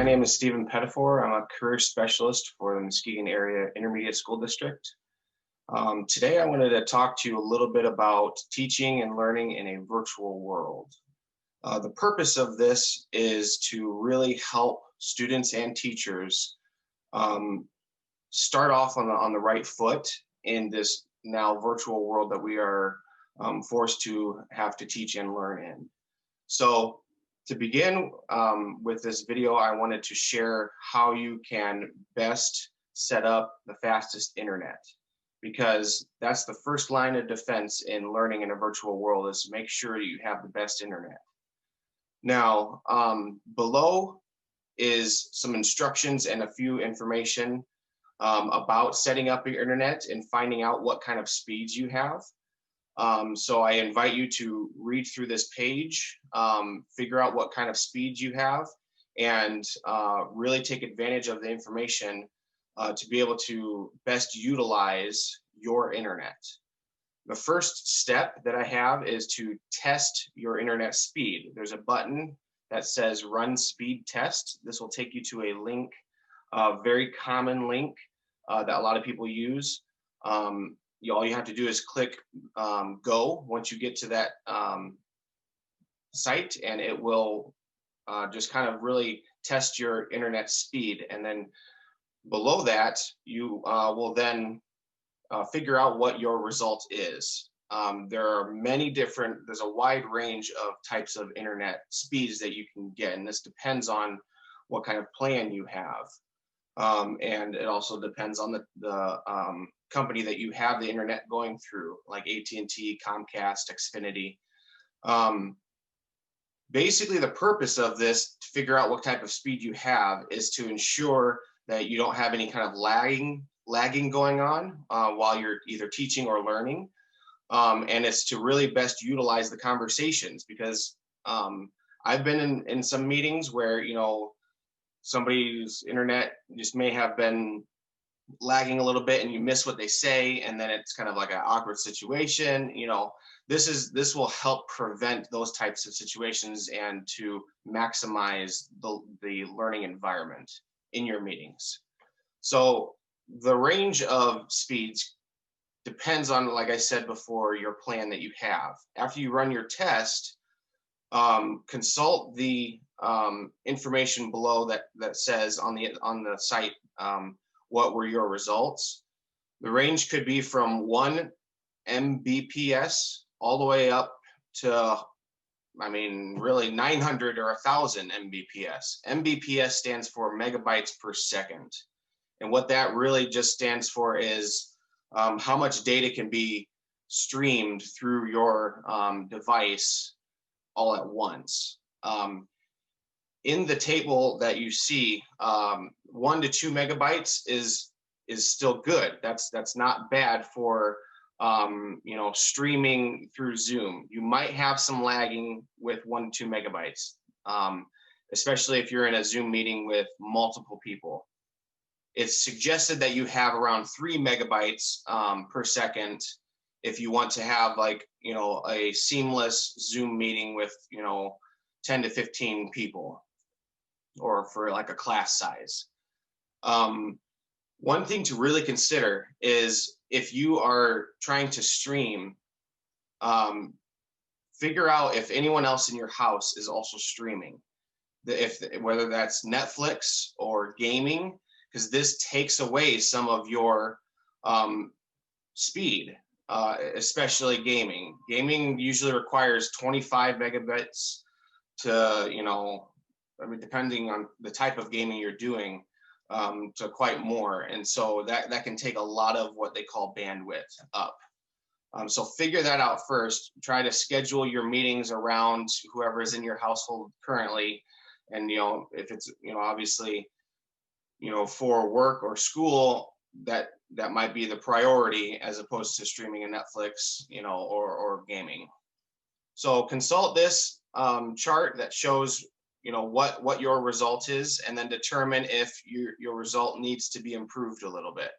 My name is Stephen Pettifor. I'm a career specialist for the Muskegon Area Intermediate School District. Today I wanted to talk to you a little bit about teaching and learning in a virtual world. The purpose of this is to really help students and teachers start off on the right foot in this now virtual world that we are forced to have to teach and learn in. So to begin with this video, I wanted to share how you can best set up the fastest internet, because that's the first line of defense in learning in a virtual world, is to make sure you have the best internet. Now, below is some instructions and a few information about setting up your internet and finding out what kind of speeds you have. So I invite you to read through this page, figure out what kind of speed you have, and really take advantage of the information to be able to best utilize your internet. The first step that I have is to test your internet speed. There's a button that says Run Speed Test. This will take you to a link, a very common link that a lot of people use. All you have to do is click go once you get to that site, and it will just kind of really test your internet speed. And then below that, you will then figure out what your result is. There are there's a wide range of types of internet speeds that you can get, and this depends on what kind of plan you have. And it also depends on the company that you have the internet going through, like AT&T, Comcast, Xfinity. Basically, the purpose of this, to figure out what type of speed you have, is to ensure that you don't have any kind of lagging going on while you're either teaching or learning. And it's to really best utilize the conversations, because I've been in some meetings where, somebody's internet just may have been lagging a little bit and you miss what they say, and then it's kind of like an awkward situation. This will help prevent those types of situations and to maximize the learning environment in your meetings. So the range of speeds depends on, like I said before, your plan that you have. After you run your test, consult the information below that says on the site what were your results. The range could be from 1 Mbps all the way up to, really 900 or 1,000 Mbps. Mbps stands for megabytes per second. And what that really just stands for is how much data can be streamed through your device all at once. In the table that you see, 1 to 2 megabytes is still good. That's not bad for streaming through Zoom. You might have some lagging with 1 to 2 megabytes, especially if you're in a Zoom meeting with multiple people. It's suggested that you have around 3 megabytes per second if you want to have a seamless Zoom meeting with 10 to 15 people, or for like a class size. One thing to really consider is, if you are trying to stream, figure out if anyone else in your house is also streaming, whether that's Netflix or gaming, because this takes away some of your speed, especially gaming. Gaming usually requires 25 megabits to, depending on the type of gaming you're doing, to quite more. And so that can take a lot of what they call bandwidth up. So figure that out first. Try to schedule your meetings around whoever is in your household currently. And, if it's, obviously, for work or school, that might be the priority as opposed to streaming a Netflix, or gaming. So consult this chart that shows what your result is, and then determine if your result needs to be improved a little bit.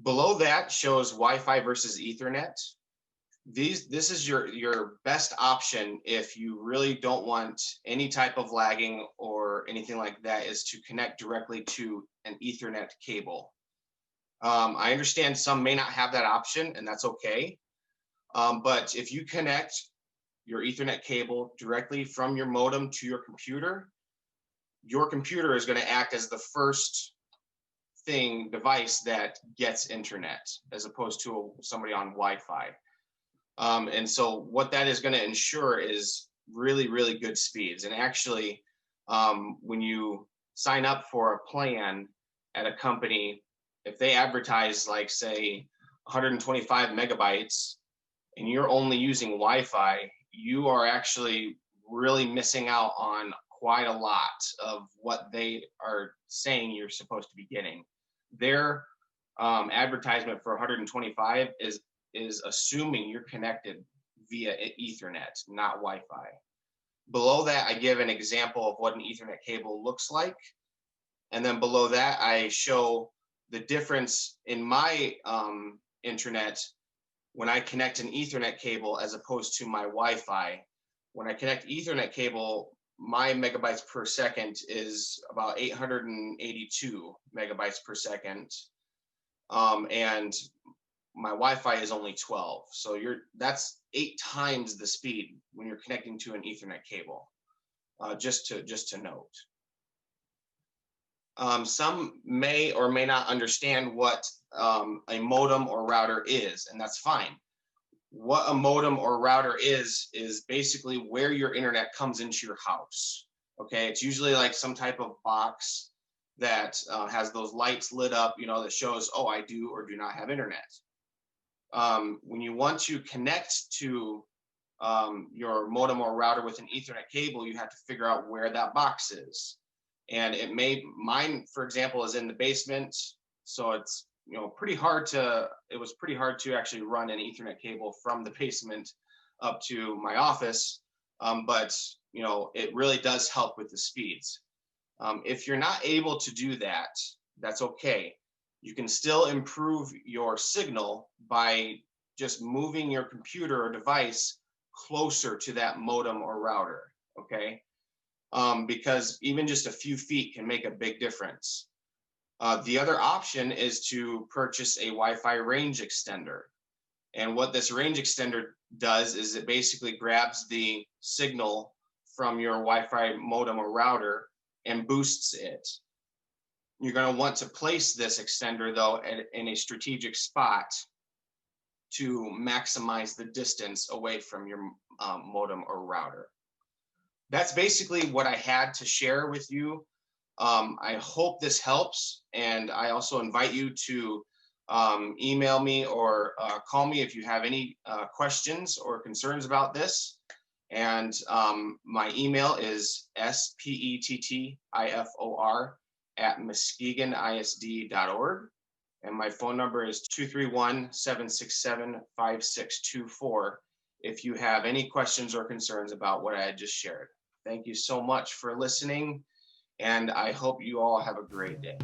Below that shows Wi-Fi versus Ethernet. This is your best option if you really don't want any type of lagging or anything like that, is to connect directly to an Ethernet cable. I understand some may not have that option, and that's okay. But if you connect your Ethernet cable directly from your modem to your computer is going to act as the first device that gets internet, as opposed to somebody on Wi-Fi. And so what that is going to ensure is really, really good speeds. And actually, when you sign up for a plan at a company, if they advertise like, say, 125 megabytes and you're only using Wi-Fi, you are actually really missing out on quite a lot of what they are saying you're supposed to be getting. Their advertisement for 125 is assuming you're connected via Ethernet, not Wi-Fi. Below that, I give an example of what an Ethernet cable looks like. And then below that, I show the difference in my internet when I connect an Ethernet cable as opposed to my Wi-Fi. When I connect Ethernet cable, my megabytes per second is about 882 megabytes per second. And my Wi-Fi is only 12. So that's 8 times the speed when you're connecting to an Ethernet cable, just to note. Some may or may not understand what a modem or router is, and that's fine. What a modem or router is basically where your internet comes into your house. Okay, it's usually like some type of box that has those lights lit up, that shows, oh, I do or do not have internet. When you want to connect to your modem or router with an Ethernet cable, you have to figure out where that box is. And mine, for example, is in the basement. So it's, it was pretty hard to actually run an Ethernet cable from the basement up to my office. But, it really does help with the speeds. If you're not able to do that, that's okay. You can still improve your signal by just moving your computer or device closer to that modem or router, okay? Because even just a few feet can make a big difference. The other option is to purchase a Wi-Fi range extender. And what this range extender does is it basically grabs the signal from your Wi-Fi modem or router and boosts it. You're going to want to place this extender, though, in a strategic spot to maximize the distance away from your modem or router. That's basically what I had to share with you. I hope this helps, and I also invite you to email me or call me if you have any questions or concerns about this. And my email is spettifor@muskegonisd.org. And my phone number is 231-767-5624 if you have any questions or concerns about what I had just shared. Thank you so much for listening, and I hope you all have a great day.